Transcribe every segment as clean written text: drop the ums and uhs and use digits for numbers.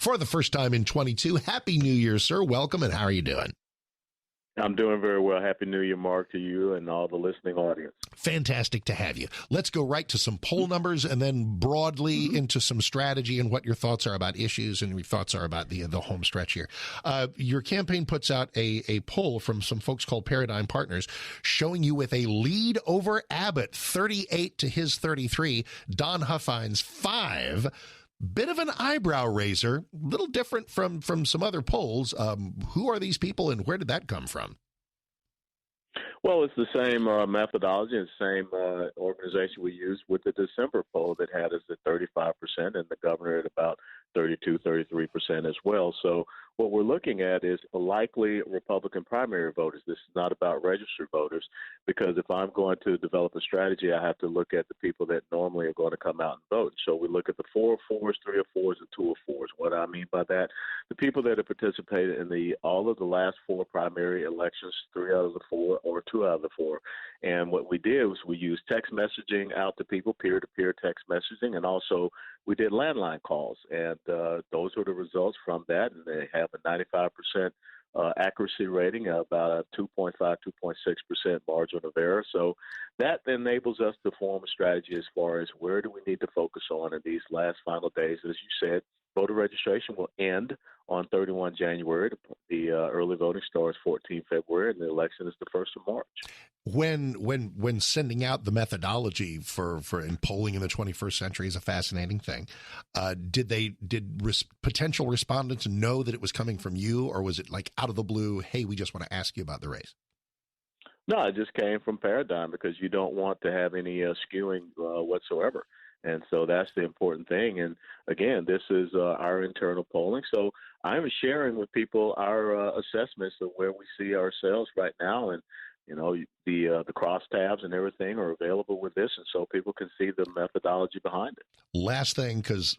for the first time in 22. Happy New Year, sir. Welcome, and how are you doing? I'm doing very well. Happy New Year, Mark, to you and all the listening audience. Fantastic to have you. Let's go right to some poll numbers and then broadly into some strategy and what your thoughts are about issues and your thoughts are about the home stretch here. Your campaign puts out a poll from some folks called Paradigm Partners showing you with a lead over Abbott, 38 to his 33, Don Huffines 5. Bit of an eyebrow raiser, a little different from some other polls. Who are these people and where did that come from? Well, it's the same methodology and same organization we used with the December poll that had us at 35% and the governor at about 32, 33% as well. So what we're looking at is a likely Republican primary voters. This is not about registered voters, because if I'm going to develop a strategy, I have to look at the people that normally are going to come out and vote. So we look at the 4 of 4s, 3 of 4s, and 2 of 4s. What I mean by that, the people that have participated in all of the last 4 primary elections, 3 out of the 4 or 2 out of the 4. And what we did was we used text messaging out to people, peer-to-peer text messaging, and also we did landline calls. And those were the results from that, and they have a 95% accuracy rating, about a 2.5, 2.6% margin of error. So that enables us to form a strategy as far as where do we need to focus on in these last final days. As you said, voter registration will end on 31 January. The early voting starts 14 February, and the election is the 1st of March. When sending out the methodology for in polling in the 21st century is a fascinating thing. Did potential respondents know that it was coming from you, or was it like out of the blue? Hey, we just want to ask you about the race. No, it just came from Paradigm, because you don't want to have any skewing whatsoever. And so that's the important thing. And again, this is our internal polling. So I'm sharing with people our assessments of where we see ourselves right now. And, you know, the crosstabs and everything are available with this. And so people can see the methodology behind it. Last thing, because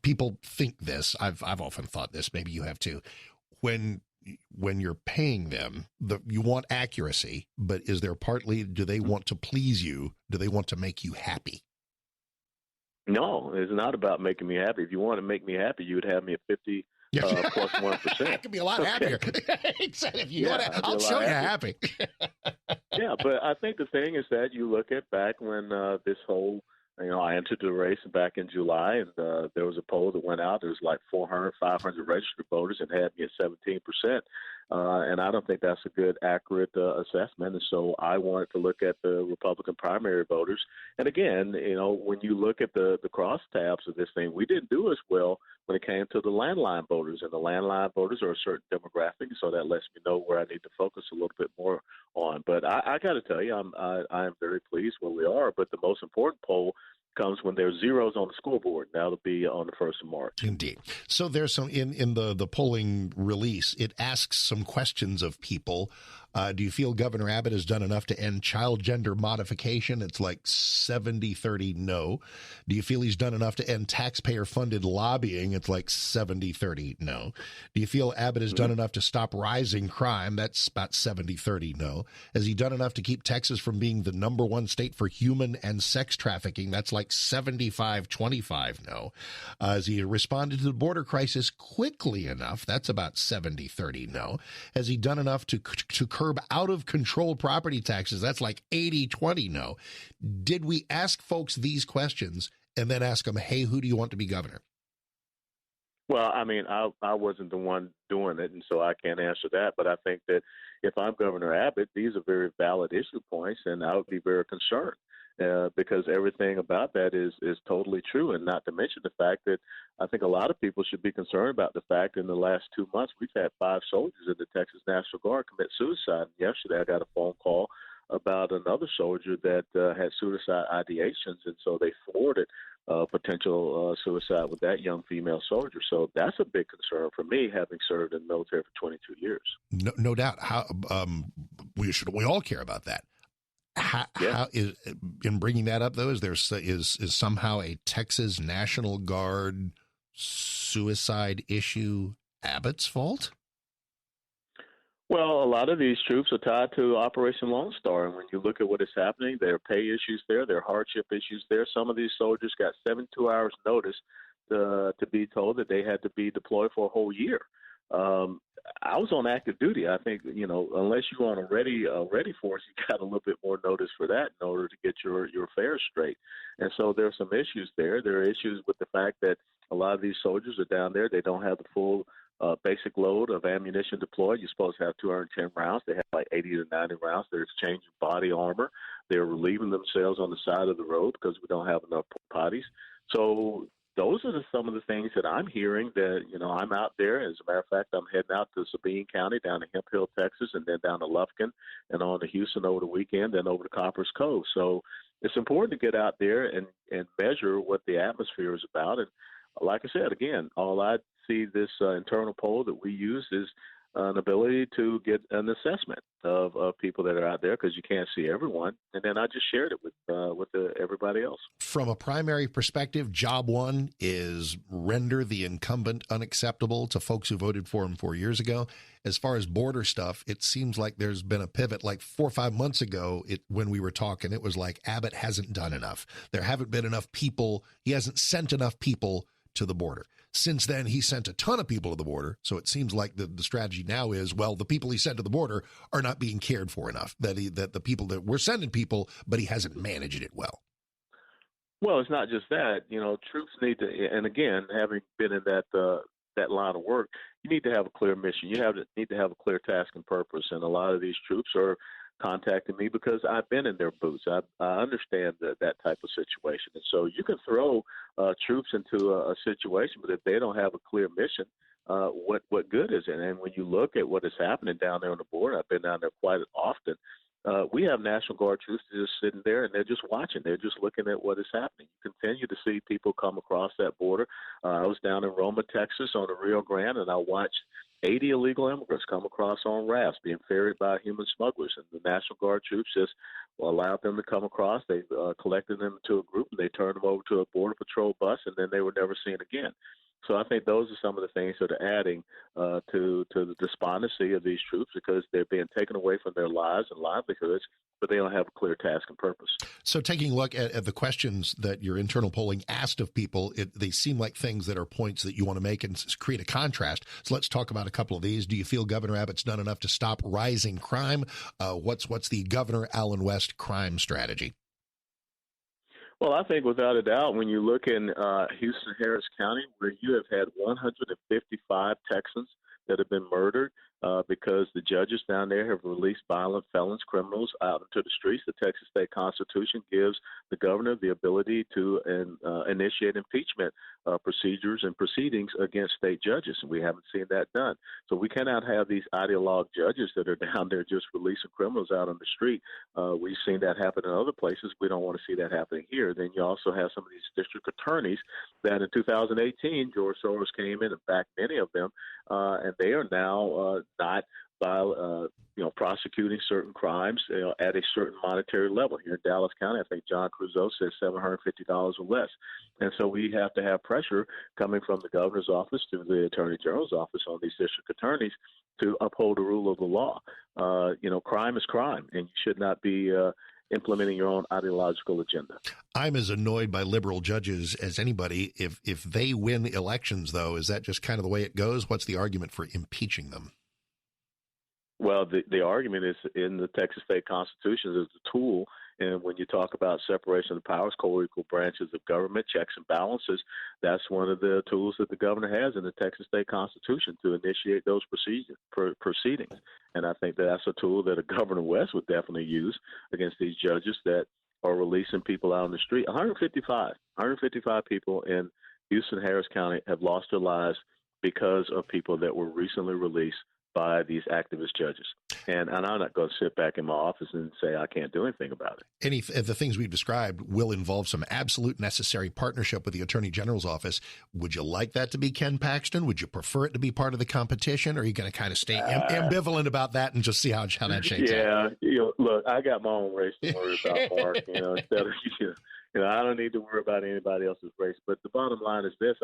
people think this, I've often thought this, maybe you have too. When you're paying them, you want accuracy, but is there partly, do they want to please you? Do they want to make you happy? No, it's not about making me happy. If you want to make me happy, you would have me at 50 plus 1%. I could be a lot happier. If you want to, I'll show you happy. Yeah, but I think the thing is that you look at back when this whole, I entered the race back in July, and there was a poll that went out. There was like 400, 500 registered voters and had me at 17%. And I don't think that's a good, accurate assessment. And so I wanted to look at the Republican primary voters. And again, when you look at the crosstabs of this thing, we didn't do as well when it came to the landline voters. And the landline voters are a certain demographic, so that lets me know where I need to focus a little bit more on. But I got to tell you, I am very pleased where we are. But the most important poll comes when there's zeros on the scoreboard. That'll be on the 1st of March. Indeed. So there's some in the polling release, it asks some questions of people. Do you feel Governor Abbott has done enough to end child gender modification? It's like 70-30 no. Do you feel he's done enough to end taxpayer-funded lobbying? It's like 70-30 no. Do you feel Abbott has done enough to stop rising crime? That's about 70-30 no. Has he done enough to keep Texas from being the #1 state for human and sex trafficking? That's like 75-25 no. Has he responded to the border crisis quickly enough? That's about 70-30 no. Has he done enough to curb out of control property taxes? That's like 80-20 no. Did we ask folks these questions and then ask them, hey, who do you want to be governor? Well, I mean, I wasn't the one doing it, and so I can't answer that. But I think that if I'm Governor Abbott, these are very valid issue points, and I would be very concerned. Because everything about that is totally true, and not to mention the fact that I think a lot of people should be concerned about the fact in the last 2 months we've had 5 soldiers in the Texas National Guard commit suicide. Yesterday I got a phone call about another soldier that had suicide ideations, and so they thwarted potential suicide with that young female soldier. So that's a big concern for me, having served in the military for 22 years. No doubt. We all care about that. How is, in bringing that up, though, is somehow a Texas National Guard suicide issue Abbott's fault? Well, a lot of these troops are tied to Operation Lone Star, and when you look at what is happening, there are pay issues there, there are hardship issues there. Some of these soldiers got 72 hours notice to be told that they had to be deployed for a whole year. I was on active duty. I think, unless you're on a ready force, you got a little bit more notice for that in order to get your affairs straight. And so there are some issues there. There are issues with the fact that a lot of these soldiers are down there. They don't have the full basic load of ammunition deployed. You're supposed to have 210 rounds. They have like 80 to 90 rounds. They're exchanging body armor. They're relieving themselves on the side of the road because we don't have enough potties. So those are some of the things that I'm hearing that, I'm out there. As a matter of fact, I'm heading out to Sabine County, down to Hemp Hill, Texas, and then down to Lufkin and on to Houston over the weekend, then over to Copper's Cove. So it's important to get out there and measure what the atmosphere is about. And like I said, again, all I see this internal poll that we use is an ability to get an assessment of people that are out there, because you can't see everyone. And then I just shared it with everybody else. From a primary perspective, job one is render the incumbent unacceptable to folks who voted for him 4 years ago. As far as border stuff, it seems like there's been a pivot. Like 4 or 5 months ago, when we were talking, it was like Abbott hasn't done enough. There haven't been enough people. He hasn't sent enough people to the border. Since then, he sent a ton of people to the border. So it seems like the strategy now is, well, the people he sent to the border are not being cared for enough, that the people that we're sending people, but he hasn't managed it well. Well, it's not just that. Troops need to, and again, having been in that line of work, you need to have a clear mission. You need to have a clear task and purpose. And a lot of these troops are contacting me because I've been in their boots. I understand that type of situation. And so you can throw troops into a situation, but if they don't have a clear mission, what good is it? And when you look at what is happening down there on the border, I've been down there quite often. We have National Guard troops just sitting there, and they're just watching. They're just looking at what is happening. You continue to see people come across that border. I was down in Roma, Texas on the Rio Grande, and I watched 80 illegal immigrants come across on rafts being ferried by human smugglers. And the National Guard troops just allowed them to come across. They collected them into a group, and they turned them over to a Border Patrol bus, and then they were never seen again. So I think those are some of the things that are adding to the despondency of these troops, because they're being taken away from their lives and livelihoods, but they don't have a clear task and purpose. So taking a look at the questions that your internal polling asked of people, they seem like things that are points that you want to make and create a contrast. So let's talk about a couple of these. Do you feel Governor Abbott's done enough to stop rising crime? What's the Governor Allen West crime strategy? Well, I think without a doubt, when you look in Houston, Harris County, where you have had 155 Texans that have been murdered because the judges down there have released violent felons, criminals out into the streets. The Texas State Constitution gives the governor the ability to initiate impeachment procedures and proceedings against state judges, and we haven't seen that done. So we cannot have these ideologue judges that are down there just releasing criminals out on the street. We've seen that happen in other places. We don't want to see that happening here. Then you also have some of these district attorneys that in 2018, George Soros came in and backed many of them, and they are now not prosecuting certain crimes at a certain monetary level. Here in Dallas County, I think John Creuzot says $750 or less. And so we have to have pressure coming from the governor's office to the attorney general's office on these district attorneys to uphold the rule of the law. Crime is crime, and you should not be implementing your own ideological agenda. I'm as annoyed by liberal judges as anybody. If they win elections, though, is that just kind of the way it goes? What's the argument for impeaching them? Well, the argument is in the Texas State Constitution as a tool, and when you talk about separation of powers, co-equal branches of government, checks and balances, that's one of the tools that the governor has in the Texas State Constitution to initiate those proceedings. And I think that's a tool that a Governor West would definitely use against these judges that are releasing people out on the street. 155 people in Houston, Harris County have lost their lives because of people that were recently released by these activist judges. And I'm not going to sit back in my office and say I can't do anything about it. Any of the things we've described will involve some absolute necessary partnership with the Attorney General's office. Would you like that to be Ken Paxton? Would you prefer it to be part of the competition? Or are you going to kind of stay ambivalent about that and just see how that shakes out? Yeah, look, I got my own race to worry about, Mark. Instead of I don't need to worry about anybody else's race. But the bottom line is this: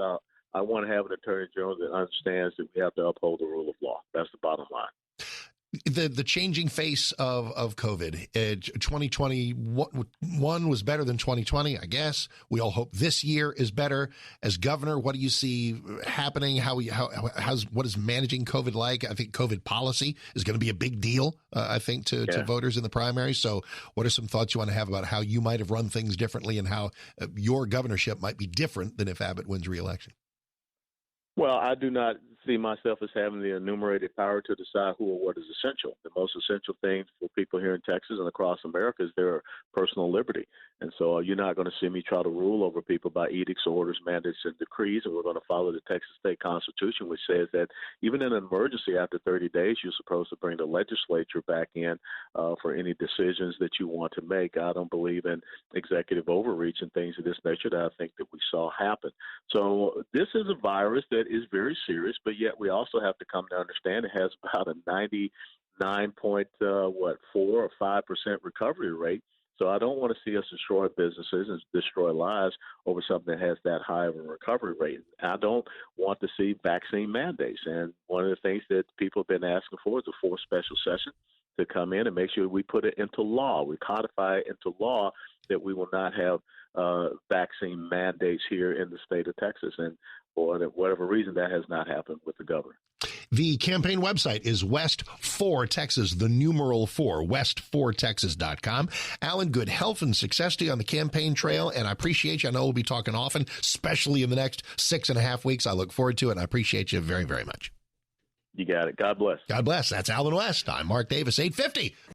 I want to have an attorney general that understands that we have to uphold the rule of law. That's the bottom line. The changing face of COVID. 2021 was better than 2020, I guess. We all hope this year is better. As governor, what do you see happening? What is managing COVID like? I think COVID policy is going to be a big deal, I think, to voters in the primary. So what are some thoughts you want to have about how you might have run things differently and how your governorship might be different than if Abbott wins re-election? Well, I do not see myself as having the enumerated power to decide who or what is essential. The most essential thing for people here in Texas and across America is their personal liberty. And so you're not going to see me try to rule over people by edicts, orders, mandates, and decrees. And we're going to follow the Texas State Constitution, which says that even in an emergency after 30 days, you're supposed to bring the legislature back in for any decisions that you want to make. I don't believe in executive overreach and things of this nature that I think that we saw happen. So this is a virus that is very serious, but yet we also have to come to understand it has about a 99.4 or 5% recovery rate. So I don't want to see us destroy businesses and destroy lives over something that has that high of a recovery rate. I don't want to see vaccine mandates. And one of the things that people have been asking for is a fourth special session to come in and make sure we put it into law. We codify it into law that we will not have vaccine mandates here in the state of Texas. And for whatever reason, that has not happened with the governor. The campaign website is West4Texas, the numeral 4, west4texas.com. Allen, good health and success to you on the campaign trail, and I appreciate you. I know we'll be talking often, especially in the next 6.5 weeks. I look forward to it, and I appreciate you very, very much. You got it. God bless. God bless. That's Allen West. I'm Mark Davis, 850.